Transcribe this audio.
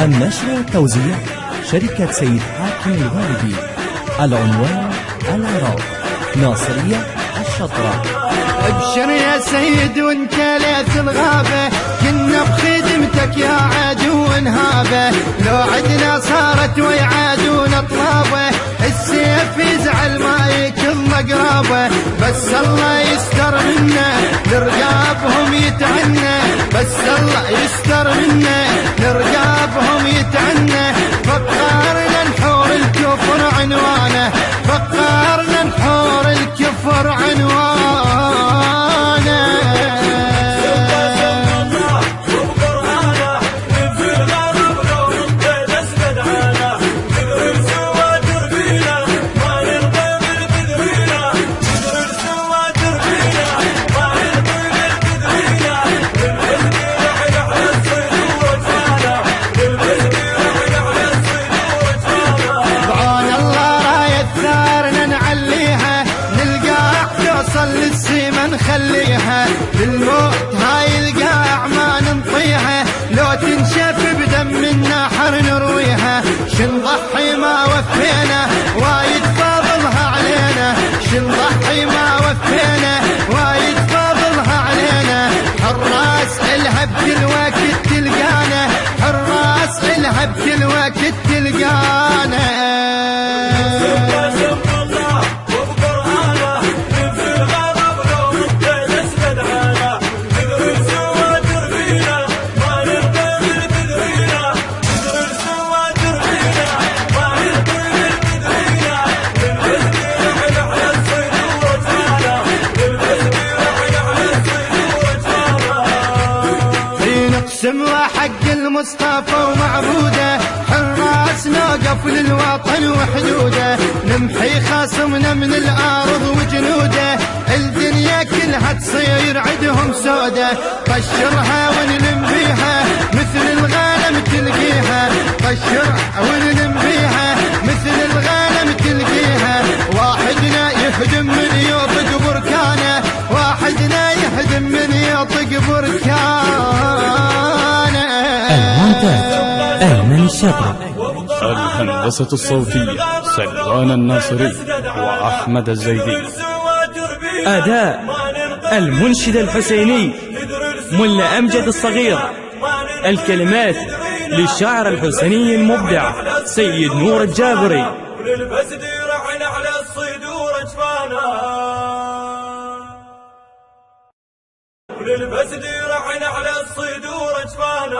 النشر والتوزيع شركة سيد حاكم الغالبي. العنوان العراق، ناصرية الشطرة. ابشر يا سيد وانت ليث الغابة، كنا بخدمتك يا عدو انهابة، لو عدنا صارت ويعادون طلابة، السيف يزعل ما يكل قرابة، بس الله يستر منا لرقابهم يتعنى، بس الله يستر منا لرقابهم يتعنى، فقارنا نحور الكفر عنوانه، فقارنا نحور الكفر عنوانه. نخليها للموت هاي القاع ما ننطيها، لو تنشف بدم النحر نرويها، شنضحي ما وفينا وايد فاضلها علينا، شنضحي ما وفينا وايد فاضلها علينا، حراس الها بكل وقت تلقانا، حراس الها بكل وقت تلقانا. سموة حق المصطفى ومعبودة، حراس نوقف للوطن وحدوده، نمحي خاصمنا من الأرض وجنوده، الدنيا كلها تصير عدهم سودة، قشرها ونلم بيها مثل الغنم تلقيها، قشرها ونلم بيها مثل الغنم تلقيها، واحدنا يهدم من يطق بركانه، واحدنا يهدم من يطق بركانه. المونتاج أيمن الشطرة. الهندسة الصوتية سلمان الناصري وأحمد الزيدي. أداء المنشد الحسيني ملا أمجد الصغير. الكلمات للشاعر الحسيني المبدع سيد نور الجابري. وللبسد رحنا على الصدور جفانا.